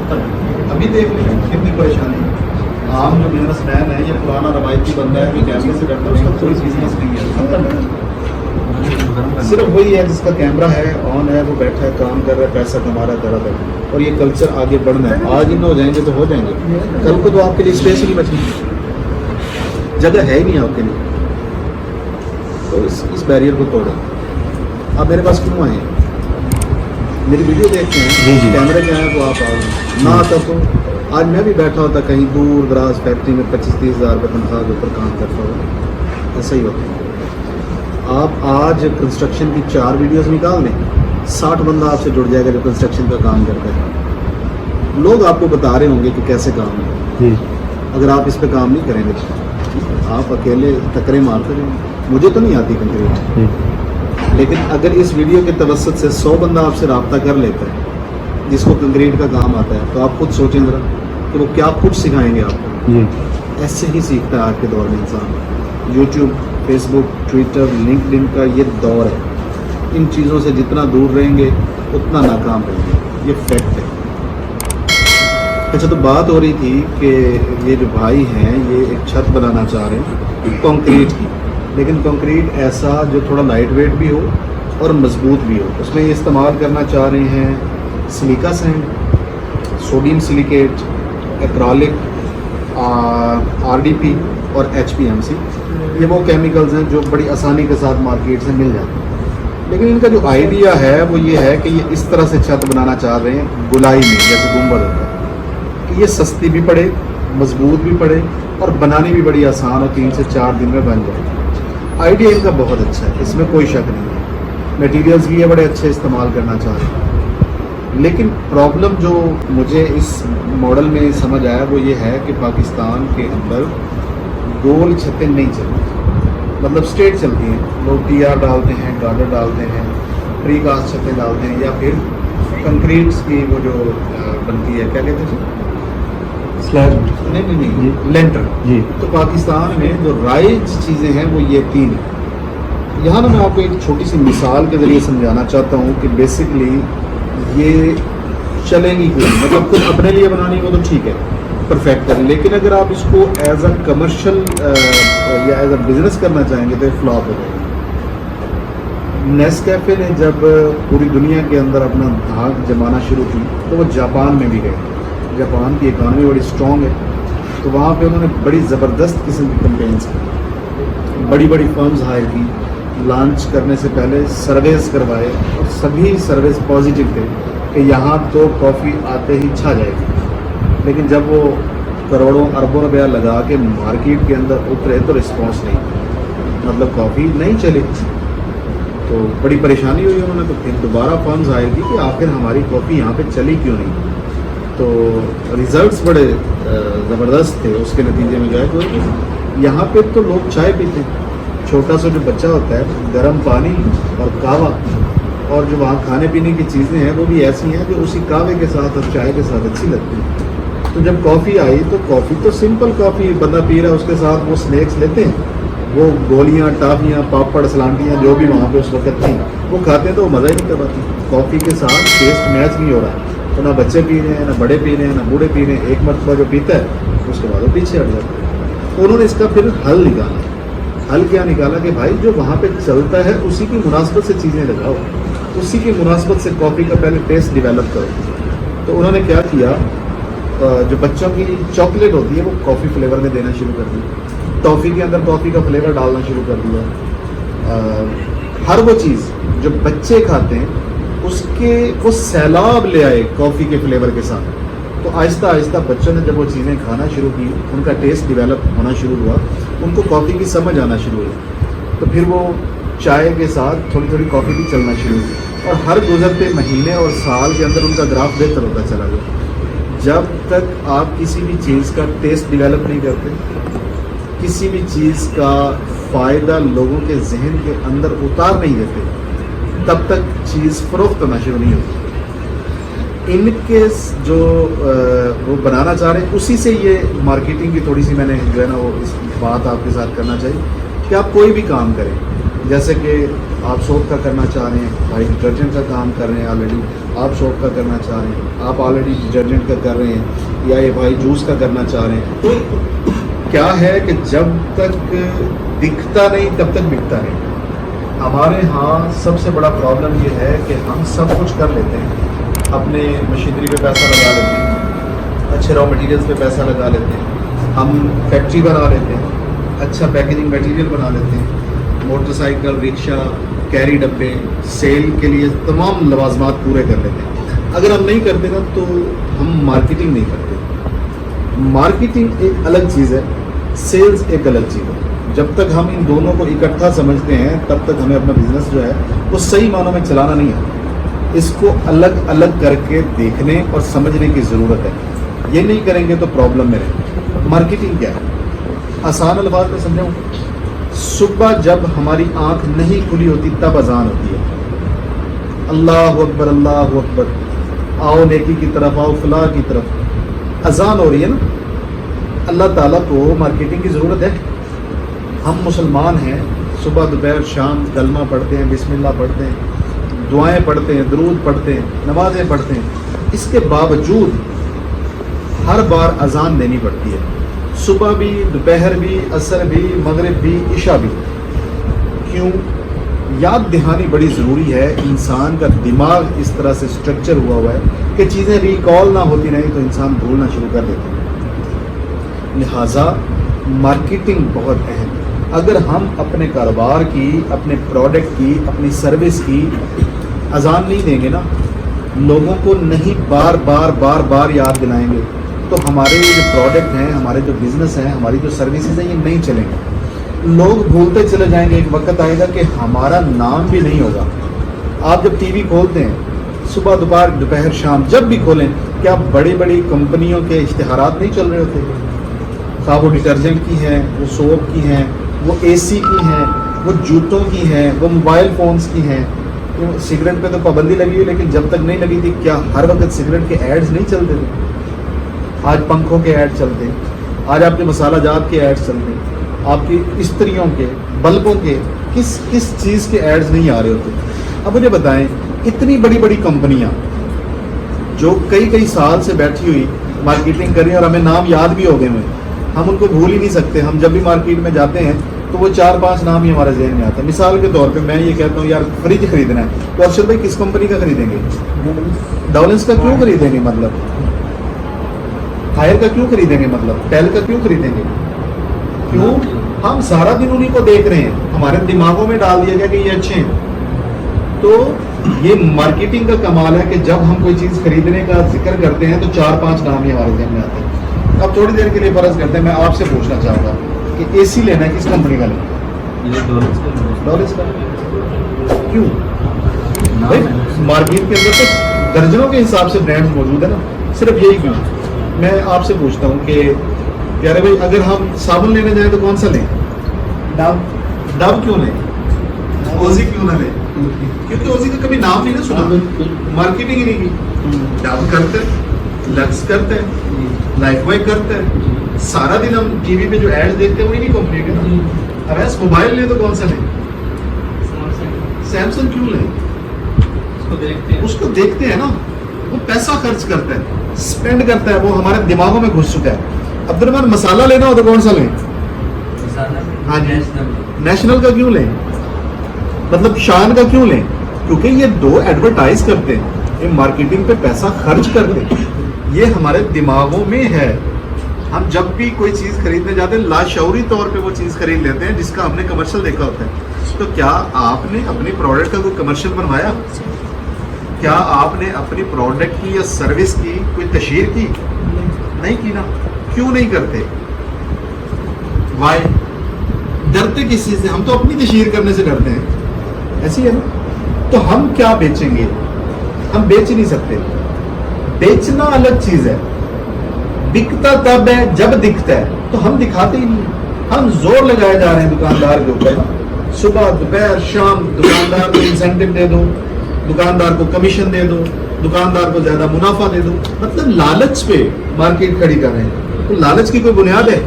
70। अभी देख लीजिए कितनी परेशानी है। आम जो बिजनेस मैन है, ये पुराना रवायती बंदा है, जो कैमरे से डरता है, उसका कोई बिजनेस नहीं है, खत्म। सिर्फ वही है जिसका कैमरा है, ऑन है, वो बैठा है, काम कर रहा है, पैसा कमा रहा है दर दर। और ये कल्चर आगे बढ़ना है। आज इन हो जाएंगे तो हो जाएंगे, कल को तो आपके लिए स्पेस ही नहीं बचेगी, जगह है ही नहीं आपके लिए। तो इस बैरियर को तोड़ो। आप मेरे पास क्यों आए हैं? मेरी वीडियो देखते हैं, कैमरे के आए तो आप आओ, ना आता तो आज मैं भी बैठा होता कहीं दूर दराज फैक्ट्री में 25-30 हज़ार रुपये तनख्वाह के ऊपर काम करता हूँ। ऐसा ही होता है। आप आज कंस्ट्रक्शन की 4 वीडियोस निकाल दें, 60 बंदा आपसे जुड़ जाएगा जो कंस्ट्रक्शन का काम करता है। लोग आपको बता रहे होंगे कि कैसे काम है। अगर आप इस पर काम नहीं करेंगे तो आप अकेले टकरे मारते रहेंगे। मुझे तो नहीं आती कंक्रीट, लेकिन अगर इस वीडियो के तवस्सुत से 100 बंदा आपसे रब्ता कर लेता है जिसको कंक्रीट का काम आता है, तो आप खुद सोचें ज़रा कि वो क्या कुछ सिखाएंगे आपको। ऐसे ही सीखता है आज के दौर में इंसान। यूट्यूब, फेसबुक, ट्विटर, लिंक्डइन का ये दौर है। इन चीज़ों से जितना दूर रहेंगे उतना नाकाम रहेंगे, ये फैक्ट है। अच्छा, तो बात हो रही थी कि ये जो भाई हैं ये एक छत बनाना चाह रहे हैं कंक्रीट की, लेकिन कंक्रीट ऐसा जो थोड़ा लाइट वेट भी हो और मजबूत भी हो। उसमें ये इस्तेमाल करना चाह रहे हैं silica sand, sodium silicate, acrylic, RDP और HPMC। ये वो केमिकल्स हैं जो बड़ी आसानी के साथ मार्केट से मिल जाते हैं। लेकिन इनका जो आइडिया है वो ये है कि ये इस तरह से छत बनाना चाह रहे हैं गुलाई में, जैसे गुंबद होता है, कि ये सस्ती भी पड़े, मजबूत भी पड़े और बनानी भी बड़ी आसान हो, 3 से 4 दिन में बन जाए। आइडिया इनका बहुत अच्छा है, इसमें कोई शक नहीं है। मटेरियल्स भी ये बड़े अच्छे इस्तेमाल करना चाह रहे हैं। लेकिन प्रॉब्लम जो मुझे इस मॉडल में समझ आया वो ये है कि पाकिस्तान के अंदर गोल छतें नहीं चलती, मतलब स्ट्रेट चलती हैं। लोग TR डालते हैं, गार्डर डालते हैं, प्री कास्ट छतें डालते हैं, या फिर कंक्रीट्स की वो जो बनती है, क्या कहते हैं, स्लैब, नहीं, लेंटर जी। तो पाकिस्तान में जो राइज चीज़ें हैं वो ये 3 हैं। यहाँ ना मैं आपको एक छोटी सी मिसाल के ज़रिए समझाना चाहता हूँ कि बेसिकली ये चलेंगी क्यों। मतलब खुद अपने लिए बनानी हो तो ठीक है, परफेक्ट है, लेकिन अगर आप इसको एज अ कमर्शियल या एज अ बिजनेस करना चाहेंगे तो ये फ्लॉप हो जाएगा। नेस्कैफे ने जब पूरी दुनिया के अंदर अपना धाक जमाना शुरू की तो वो जापान में भी गए। जापान की इकानमी बड़ी स्ट्रॉन्ग है, तो वहाँ पे उन्होंने बड़ी ज़बरदस्त किस्म की कैंपेन्स की, बड़ी बड़ी फर्म्स हायर की, लॉन्च करने से पहले सर्वेस करवाए और सभी सर्वेस पॉजिटिव थे कि यहाँ तो कॉफ़ी आते ही छा जाएगी। लेकिन जब वो करोड़ों अरबों रुपया लगा के मार्केट के अंदर उतरे तो रिस्पॉन्स नहीं, मतलब कॉफ़ी नहीं चली। तो बड़ी परेशानी हुई उन्होंने, तो फिर दोबारा फर्म्स हायर की कि आखिर हमारी कॉफ़ी यहाँ पे चली क्यों नहीं। तो रिज़ल्ट्स बड़े ज़बरदस्त थे। उसके नतीजे में जो है तो यहाँ पे तो लोग चाय पीते हैं, छोटा सा जो बच्चा होता है, गर्म पानी और कहवा, और जो वहाँ खाने पीने की चीज़ें हैं वो भी ऐसी हैं जो उसी कहवे के साथ और चाय के साथ अच्छी लगती हैं। तो जब कॉफ़ी आई तो कॉफ़ी तो सिंपल कॉफ़ी बंदा पी रहा है, उसके साथ वो स्नैक्स लेते हैं, वो गोलियाँ, टाफियाँ, पापड़, सलांटियाँ जो भी वहाँ पे उस वक्त थी वो खाते हैं, तो वो मज़ा ही नहीं कर पाती। कॉफ़ी के साथ टेस्ट मैच नहीं हो रहा है, तो ना बच्चे पी रहे हैं, ना बड़े पी रहे हैं, ना बूढ़े पी रहे हैं। एक मरतबा जो पीता है उसके बाद वो पीछे हट जाता है। तो उन्होंने इसका फिर हल निकाला। हल क्या निकाला कि भाई जो वहाँ पे चलता है उसी की मुनासबत से चीज़ें लगाओ, उसी की मुनासबत से कॉफ़ी का पहले टेस्ट डेवलप करो। तो उन्होंने क्या किया, जो बच्चों की चॉकलेट होती है वो कॉफ़ी फ्लेवर में देना शुरू कर दी, टॉफ़ी के अंदर कॉफ़ी का फ्लेवर डालना शुरू कर दिया। हर वो चीज़ जो बच्चे खाते हैं उसके वो सैलाब ले आए कॉफ़ी के फ्लेवर के साथ। तो आहिस्ता आहिस्ता बच्चों ने जब वो चीज़ें खाना शुरू की, उनका टेस्ट डेवलप होना शुरू हुआ, उनको कॉफ़ी की समझ आना शुरू हुई। तो फिर वो चाय के साथ थोड़ी थोड़ी कॉफ़ी भी चलना शुरू हुई, और हर गुजरते महीने और साल के अंदर उनका ग्राफ बेहतर होता चला गया। जब तक आप किसी भी चीज़ का टेस्ट डेवलप नहीं करते, किसी भी चीज़ का फ़ायदा लोगों के जहन के अंदर उतार नहीं देते, तब तक चीज़ फ़रोख्त होना शुरू नहीं होती। इनके जो वो बनाना चाह रहे हैं उसी से ये मार्केटिंग की थोड़ी सी मैंने जो है ना वो इस बात आपके साथ करना चाहिए कि आप कोई भी काम करें, جیسے کہ آپ سوپ کا کرنا چاہ رہے ہیں، بھائی ڈٹرجنٹ کا کام کر رہے ہیں آلریڈی، آپ سوپ کا کرنا چاہ رہے ہیں، آپ آلریڈی ڈٹرجنٹ کا کر رہے ہیں، یا یہ بھائی جوس کا کرنا چاہ رہے ہیں. تو کیا ہے کہ جب تک دکھتا نہیں تب تک بکتا نہیں. ہمارے ہاں سب سے بڑا پرابلم یہ ہے کہ ہم سب کچھ کر لیتے ہیں، اپنے مشینری پہ پیسہ لگا لیتے ہیں، اچھے را مٹیریلز پہ پیسہ لگا لیتے ہیں، ہم فیکٹری بنا لیتے ہیں، اچھا پیکیجنگ میٹیریل بنا لیتے ہیں، موٹر سائیکل، رکشا، کیری ڈبے، سیل کے لیے تمام لوازمات پورے کر لیتے ہیں. اگر ہم نہیں کرتے نا تو ہم مارکیٹنگ نہیں کرتے. مارکیٹنگ ایک الگ چیز ہے، سیلز ایک الگ چیز ہے. جب تک ہم ان دونوں کو اکٹھا سمجھتے ہیں تب تک ہمیں اپنا بزنس جو ہے وہ صحیح معنوں میں چلانا نہیں ہے. اس کو الگ الگ کر کے دیکھنے اور سمجھنے کی ضرورت ہے. یہ نہیں کریں گے تو پرابلم میں رہیں. مارکیٹنگ کیا ہے؟ آسان الفاظ میں سمجھاؤں، صبح جب ہماری آنکھ نہیں کھلی ہوتی تب اذان ہوتی ہے، اللہ اکبر اللہ اکبر، آؤ نیکی کی طرف، آؤ فلاح کی طرف، اذان ہو رہی ہے نا. اللہ تعالیٰ کو مارکیٹنگ کی ضرورت ہے. ہم مسلمان ہیں، صبح دوپہر شام کلمہ پڑھتے ہیں، بسم اللہ پڑھتے ہیں، دعائیں پڑھتے ہیں، درود پڑھتے ہیں، نمازیں پڑھتے ہیں. اس کے باوجود ہر بار اذان دینی پڑتی ہے، صبح بھی، دوپہر بھی، عصر بھی، مغرب بھی، عشاء بھی. کیوں؟ یاد دہانی بڑی ضروری ہے. انسان کا دماغ اس طرح سے اسٹرکچر ہوا ہے کہ چیزیں ریکال نہ ہوتی رہیں تو انسان بھولنا شروع کر دیتا ہے. لہٰذا مارکیٹنگ بہت اہم ہے. اگر ہم اپنے کاروبار کی، اپنے پروڈکٹ کی، اپنی سروس کی اذان نہیں دیں گے نا، لوگوں کو نہیں بار بار بار بار یاد دلائیں گے، تو ہمارے جو پروڈکٹ ہیں، ہمارے جو بزنس ہیں، ہماری جو سروسز ہیں، یہ نہیں چلیں گے. لوگ بھولتے چلے جائیں گے. ایک وقت آئے گا کہ ہمارا نام بھی نہیں ہوگا. آپ جب ٹی وی کھولتے ہیں، صبح دوپہر شام جب بھی کھولیں، کیا بڑی بڑی کمپنیوں کے اشتہارات نہیں چل رہے ہوتے؟ خواہ وہ ڈٹرجنٹ کی ہیں، وہ سوپ کی ہیں، وہ اے سی کی ہیں، وہ جوتوں کی ہیں، وہ موبائل فونز کی ہیں. سگریٹ پہ تو پابندی لگی ہوئی، لیکن جب تک نہیں لگی تھی کیا ہر وقت سگریٹ کے ایڈز نہیں چلتے تھے؟ آج پنکھوں کے ایڈ چلتے ہیں، آج آپ کے مسالہ جات کے ایڈ چلتے ہیں، آپ کی استریوں کے، بلبوں کے، کس چیز کے ایڈز نہیں آ رہے ہوتے. اب مجھے بتائیں، اتنی بڑی بڑی کمپنیاں جو کئی سال سے بیٹھی ہوئی مارکیٹنگ کر رہی ہیں اور ہمیں نام یاد بھی ہو گئے ہیں، ہم ان کو بھول ہی نہیں سکتے. ہم جب بھی مارکیٹ میں جاتے ہیں تو وہ 4-5 نام ہی ہمارے ذہن میں آتے ہیں. مثال کے طور پہ میں یہ کہتا ہوں، یار فریج خریدنا ہے تو ارشد بھائی کس کمپنی کا خریدیں گے؟ ڈولنس کا کیوں خریدیں گے؟ مطلب ہائر کا کیوں خریدیں گے؟ مطلب ٹیل کا کیوں خریدیں گے؟ کیوں؟ ہم سارا دن انہیں کو دیکھ رہے ہیں، ہمارے دماغوں میں ڈال دیا گیا کہ یہ اچھے ہیں. تو یہ مارکیٹنگ کا کمال ہے کہ جب ہم کوئی چیز خریدنے کا ذکر کرتے ہیں تو 4-5 نام ہی ہمارے ذہن میں آتے ہیں. اب تھوڑی دیر کے لیے فرض کرتے ہیں، میں آپ سے پوچھنا چاہوں گا کہ اے سی لینا ہے کس کمپنی کا لینا؟ ڈولنس کا. کیوں؟ مارکیٹ کے اندر تو درجنوں کے حساب سے برانڈز موجود ہیں نا، صرف یہی کیوں؟ میں آپ سے پوچھتا ہوں کہ پیارے بھائی، اگر ہم صابن لینے جائیں تو کون سا لیں؟ ڈو کیوں لیں؟ اوزی کیوں نہ لیں؟ کیونکہ اوزی کا کبھی نام نہیں نا سنا، مارکیٹنگ ہی نہیں کی. ڈو کرتے ہیں، لکس کرتے ہیں، لائف بائی کرتے ہیں. سارا دن ہم ٹی وی پہ جو ایڈز دیکھتے ہیں وہی نہیں کمپنی کے نا. اب ایس موبائل لیں تو کون سا لیں؟ سیمسنگ کیوں لیں؟ اس کو دیکھتے ہیں نا، وہ پیسہ خرچ کرتا ہے، اسپینڈ کرتا ہے، وہ ہمارے دماغوں میں گھس چکا ہے. عبد الرحمان مسالہ لینا ہو تو کون سا لیں؟ ہاں جی، نیشنل کا کیوں لیں؟ مطلب شان کا کیوں لیں؟ کیونکہ یہ دو ایڈورٹائز کرتے ہیں، یہ مارکیٹنگ پہ پیسہ خرچ کرتے ہیں. یہ ہمارے دماغوں میں ہے. ہم جب بھی کوئی چیز خریدنے جاتے ہیں لاشعوری طور پہ وہ چیز خرید لیتے ہیں جس کا ہم نے کمرشل دیکھا ہوتا ہے. تو کیا آپ نے اپنی پروڈکٹ کا کوئی کمرشل بنوایا؟ کیا آپ نے اپنی پروڈکٹ کی یا سروس کی کوئی تشہیر کی؟ نہیں کی نا. کیوں نہیں کرتے؟ وائی؟ ڈرتے کس چیز سے؟ ہم تو اپنی تشہیر کرنے سے ڈرتے ہیں. ایسی ہے نا. تو ہم کیا بیچیں گے؟ ہم بیچ نہیں سکتے. بیچنا الگ چیز ہے، بکتا تب ہے جب دکھتا ہے. تو ہم دکھاتے ہی نہیں. ہم زور لگائے جا رہے ہیں دکاندار کے اوپر، صبح دوپہر شام دکاندار کو انسینٹو دے دو، دکاندار کو کمیشن دے دو، دکاندار کو زیادہ منافع دے دو. مطلب لالچ پہ مارکیٹ کھڑی کر رہے ہیں. تو لالچ کی کوئی بنیاد ہے؟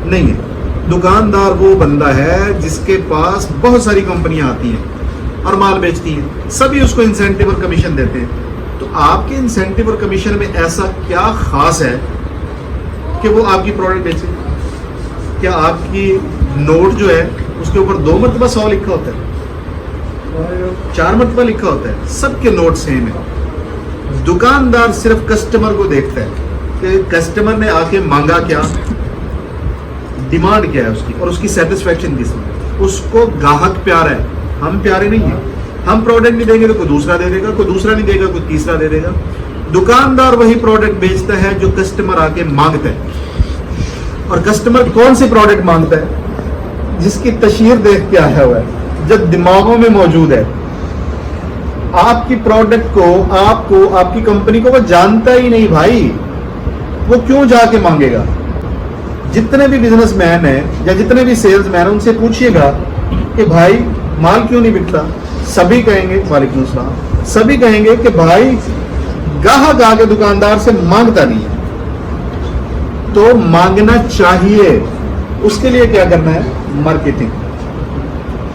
نہیں ہے. दुकानदार वो बंदा है जिसके पास बहुत सारी कंपनियां आती हैं और माल बेचती हैं, सभी उसको इंसेंटिव और कमीशन देते हैं। तो आपके इंसेंटिव और कमीशन में ऐसा क्या खास है कि वो आपकी प्रोडक्ट बेचे? क्या आपकी नोट जो है उसके ऊपर 2 मरतबा 100 लिखा होता है, 4 मरतबा लिखा होता है? सबके नोट सेम है। दुकानदार सिर्फ कस्टमर को देखता है कि कस्टमर ने आके मांगा क्या, डिमांड क्या है उसकी, और उसकी सेटिस्फेक्शन किसमें। उसको ग्राहक प्यारा है, हम प्यारे नहीं है। हम प्रोडक्ट नहीं देंगे तो कोई दूसरा दे देगा, कोई दूसरा नहीं देगा कोई तीसरा दे देगा। दुकानदार वही प्रोडक्ट बेचता है जो कस्टमर आके मांगता है। और कस्टमर कौन सी प्रोडक्ट मांगता है? जिसकी तशहीर देख के आया हुआ है, जो दिमागों में मौजूद है। आपकी प्रोडक्ट को, आपको, आपकी कंपनी को वो जानता ही नहीं भाई, वो क्यों जाके मांगेगा? जितने भी बिजनेसमैन हैं या जितने भी सेल्समैन हैं, उनसे पूछिएगा कि भाई माल क्यों नहीं बिकता? सभी कहेंगे, वालेकुम अस्सलाम, सभी कहेंगे कि भाई ग्राहक आके दुकानदार से मांगता नहीं है। तो मांगना चाहिए, उसके लिए क्या करना है? मार्केटिंग।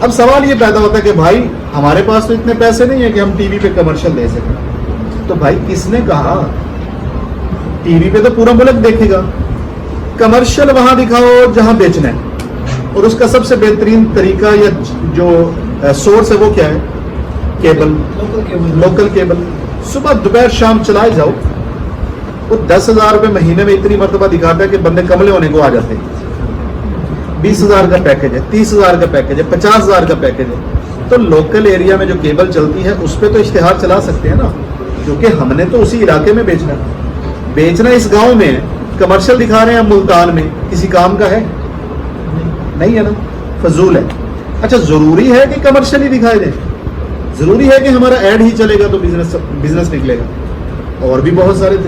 अब सवाल ये पैदा होता है कि भाई हमारे पास तो इतने पैसे नहीं है कि हम टीवी पे कमर्शियल दे सकें। तो भाई किसने कहा? टीवी पे तो पूरा मुल्क देखेगा। कमर्शियल वहां दिखाओ जहां बेचना है, और उसका सबसे बेहतरीन तरीका या जो सोर्स है वो क्या है? Cable, local cable. सुबह दोपहर शाम चलाए जाओ, वो 10,000 रुपये महीने में इतनी मरतबा दिखाता है कि बंदे कमले होने को आ जाते हैं। 20,000 का पैकेज है, 30,000 का पैकेज है, 50,000 का पैकेज है। तो लोकल एरिया में जो केबल चलती है उस पर तो इश्तिहार चला सकते हैं ना, क्योंकि हमने तो उसी इलाके में बेचना इस गांव में है। कमर्शियल दिखा रहे हैं हम मुल्तान में, किसी काम का है? नहीं है ना, फजूल है। अच्छा, जरूरी है कि कमर्शियल ही दिखाई दे? जरूरी है कि हमारा ऐड ही चलेगा तो बिजनेस निकलेगा? और भी बहुत सारे तरीके